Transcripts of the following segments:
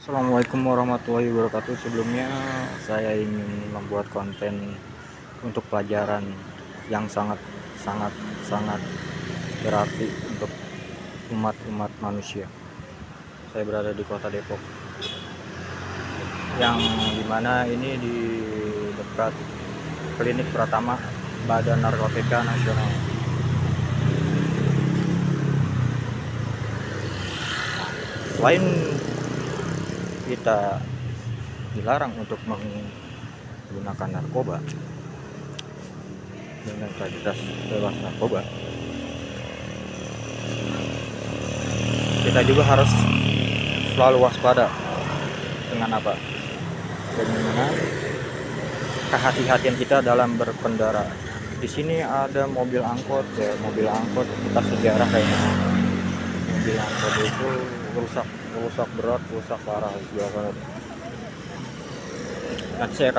Assalamualaikum warahmatullahi wabarakatuh. Sebelumnya saya ingin membuat konten untuk pelajaran yang sangat sangat sangat berarti untuk umat manusia. Saya berada di kota Depok, yang dimana ini di dekat klinik Pratama Badan Narkotika Nasional. Selain kita dilarang untuk menggunakan narkoba dengan kualitas bebas narkoba, kita juga harus selalu waspada dengan kehati-hatian kita dalam berkendara. Di sini ada mobil angkot kita sejarah kayaknya. Mobil angkot itu rusak berat, rusak parah juga. Nanti saya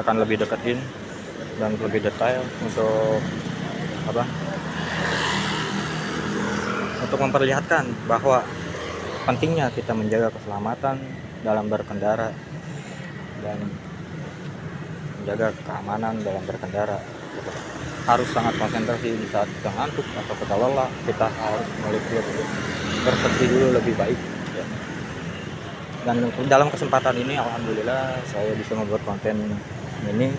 akan lebih deketin dan lebih detail untuk memperlihatkan bahwa pentingnya kita menjaga keselamatan dalam berkendara dan menjaga keamanan dalam berkendara. Harus sangat konsentrasi di saat kita ngantuk atau kita lelah. Kita harus berhenti dulu lebih baik ya. Dan dalam kesempatan ini alhamdulillah saya bisa membuat konten ini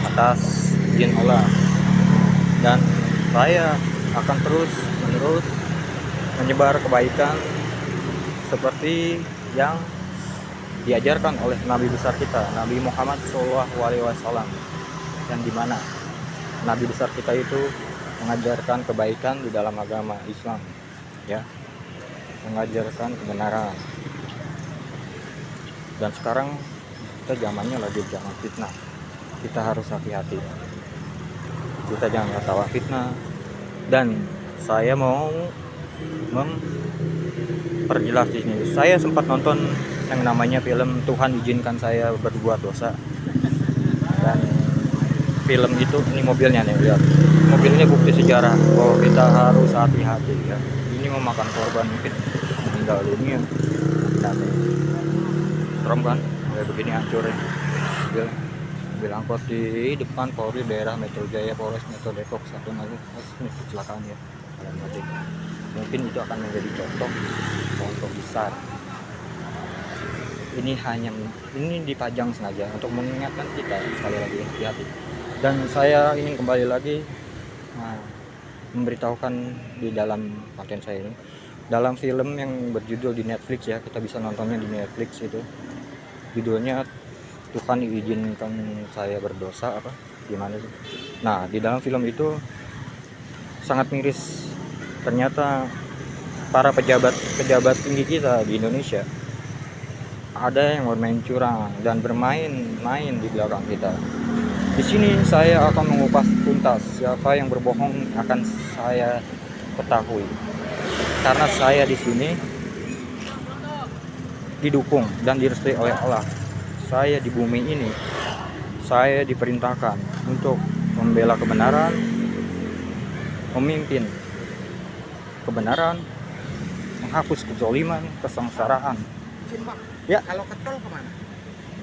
atas izin Allah, dan saya akan terus menerus menyebar kebaikan seperti yang diajarkan oleh Nabi besar kita, Nabi Muhammad SAW, yang dimana Nabi besar kita itu mengajarkan kebaikan di dalam agama Islam ya, mengajarkan kebenaran. Dan sekarang kita zamannya lagi zaman fitnah, kita harus hati-hati, kita jangan tertawa fitnah. Dan saya mau memperjelas di sini, saya sempat nonton yang namanya film Tuhan Izinkan Saya Berbuat Dosa, dan film itu, ini mobilnya nih, lihat mobilnya, bukti sejarah bahwa kita harus hati-hati ya. Ini memakan korban, mungkin meninggal dunia. Serem kan kayak begini hancurnya mobil angkot di depan Polri daerah Metro Jaya, Polres Metro Depok. Satu lagi ini kecelakaan ya, mungkin itu akan menjadi contoh besar. Ini dipajang sengaja untuk mengingatkan kita sekali lagi hati-hati. Dan saya ingin kembali lagi memberitahukan di dalam konten saya ini, dalam film yang berjudul di Netflix ya, kita bisa nontonnya di Netflix, itu judulnya Tuhan Izinkan Saya Berdosa gimana sih. Nah, di dalam film itu sangat miris, ternyata para pejabat tinggi kita di Indonesia ada yang bermain curang dan bermain-main di belakang kita. Di sini saya akan mengupas tuntas siapa yang berbohong, akan saya ketahui, karena saya di sini didukung dan direstui oleh Allah. Saya di bumi ini, saya diperintahkan untuk membela kebenaran, memimpin kebenaran, menghapus kezaliman, kesengsaraan. Ya. Kalau ke tol kemana?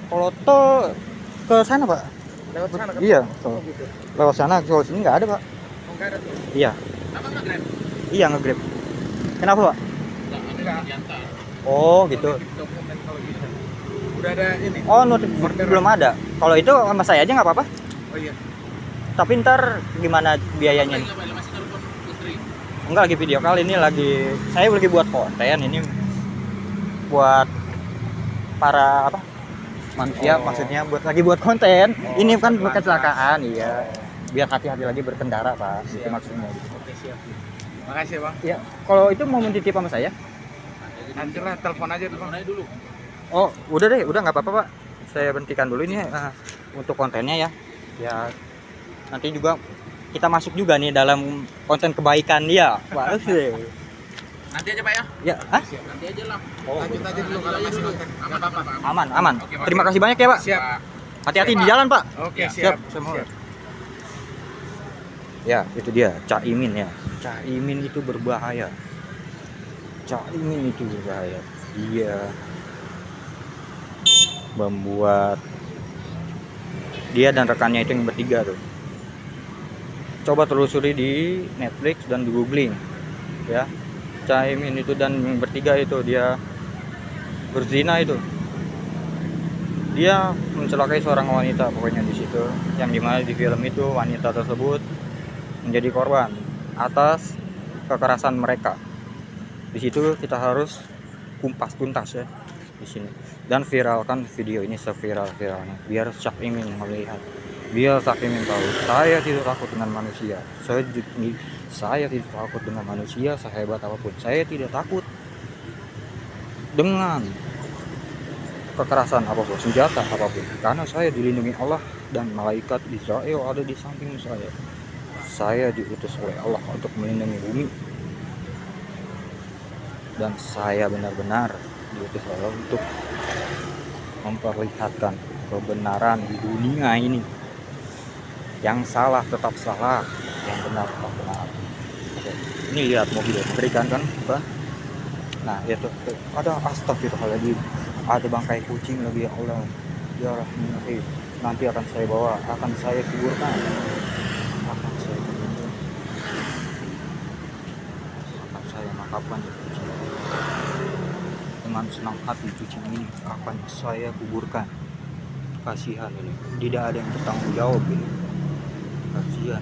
Kalau tol ke sana Pak. Lewat sana ke Iya, tol? Gitu. lewat sana. Kalau sini nggak ada Pak. Oh, nggak ada tuh. Iya. Apa nggak Grab? Iya, nge-Grab. Kenapa Pak? Enggak. Oh gitu. Dokumen kalau gitu. Udah ada ini. Oh, belum ada. Kalau itu sama saya aja nggak apa-apa. Oh iya. Tapi ntar gimana biayanya nih? Enggak, lagi video kali ini, saya lagi buat konten ini buat para manusia, maksudnya lagi buat konten. Ini kan kecelakaan, iya. Biar hati-hati lagi berkendara Pak, itu maksudnya. Oke, siap. Makasih Bang. Iya. Kalau itu mau mentitip sama saya? Nantilah telepon aja dulu. Oh, udah nggak apa-apa Pak. Saya hentikan dulu ini untuk kontennya ya. Ya, nanti juga kita masuk juga nih dalam konten kebaikan dia. Wah, Nanti aja Pak ya? ya, Nanti aja lah. Oh, lanjut aja dulu kalau masih konten. Nggak apa-apa. aman. Oke, Pak. Terima kasih banyak ya Pak. Siap. Hati-hati Siap, di Pak. jalan Pak. Oke, Siap. siap. Ya, itu dia Caimin ya. Caimin itu berbahaya. dia membuat dia dan rekannya itu yang bertiga tuh. Coba telusuri di Netflix dan di googling ya. Caimin itu dan yang bertiga itu dia berzina itu. Dia mencelakai seorang wanita pokoknya di situ, yang dimana di film itu wanita tersebut menjadi korban atas kekerasan mereka. Di situ kita harus kumpas tuntas ya di sini dan viralkan video ini seviral-viralnya biar Caimin melihat, biar Caimin tahu saya tidak takut dengan manusia. Saya tidak takut dengan manusia sehebat apapun. Saya tidak takut dengan kekerasan apapun, senjata apapun, karena saya dilindungi Allah dan malaikat Israel ada di samping saya. Saya diutus oleh Allah untuk melindungi bumi, dan saya benar-benar diutus oleh Allah untuk memperlihatkan kebenaran di dunia ini. Yang salah tetap salah, yang benar tetap benar. Oke. Ini lihat mobil berikan kan, Bang? Nah, itu ada astagfirullahaladzim, ada bangkai kucing lagi, ya Allah. Ya Rahim, nanti akan saya bawa, akan saya kuburkan, akan saya kuburkan, akan saya makamkan dengan senang hati. Kucing ini akan saya kuburkan. Kasihan ini, tidak ada yang bertanggung jawab ini. Kasihan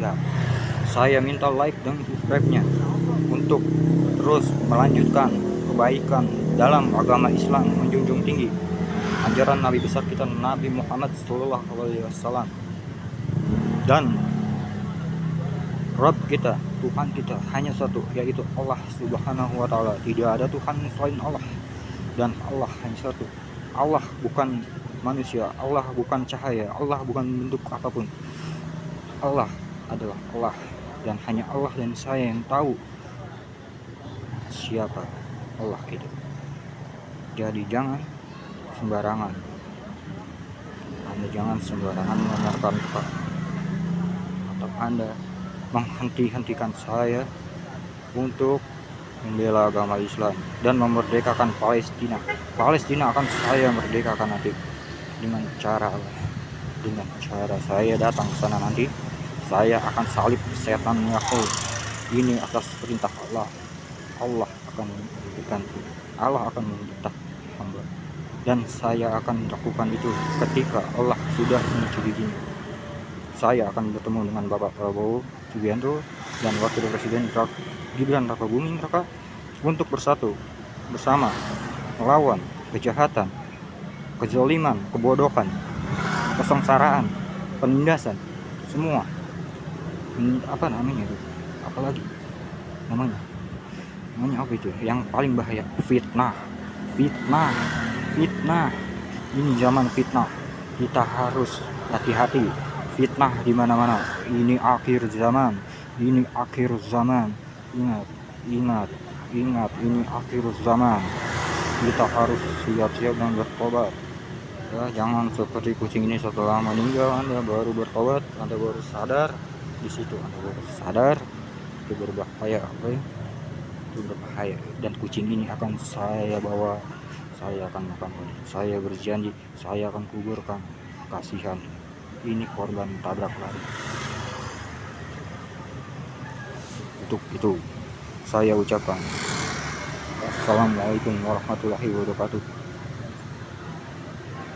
ya. Saya minta like dan subscribe-nya untuk terus melanjutkan kebaikan dalam agama Islam, menjunjung tinggi ajaran Nabi besar kita Nabi Muhammad SAW, dan Rabb kita, Tuhan kita hanya satu, yaitu Allah Subhanahu wa Ta'ala. Tidak ada Tuhan selain Allah, dan Allah hanya satu. Allah bukan manusia, Allah bukan cahaya, Allah bukan bentuk apapun. Allah adalah Allah, dan hanya Allah dan saya yang tahu siapa Allah itu. Jadi jangan sembarangan, Anda jangan sembarangan mendengarkan atau Anda menghentikan saya untuk membela agama Islam dan memerdekakan Palestina. Palestina akan saya merdekakan nanti dengan cara saya datang ke sana nanti. Saya akan salib setan Yahud ini atas perintah Allah. Allah akan memberikan, Allah akan memerintah hamba, dan saya akan lakukan itu ketika Allah sudah mencukupinya. Saya akan bertemu dengan Bapak Prabowo Subianto dan Wakil Presiden Gibran Rakabuming Raka untuk bersatu bersama melawan kejahatan, kezaliman, kebodohan, kesengsaraan, penindasan, semua. Apa namanya itu? Apalagi namanya apa itu? Yang paling bahaya, fitnah. Ini zaman fitnah. Kita harus hati-hati. Fitnah di mana-mana. Ini akhir zaman. Ingat. Ini akhir zaman. Kita harus siap-siap dan bertobat. Ya, jangan seperti kucing ini setelah meninggal Anda baru bertobat, Anda baru sadar. Di situ Anda baru sadar itu berbahaya, itu berbahaya, dan kucing ini akan saya bawa, saya akan makan, saya berjanji saya akan kuburkan. Kasihan, ini korban tabrak lari. Untuk itu saya ucapkan Assalamualaikum warahmatullahi wabarakatuh.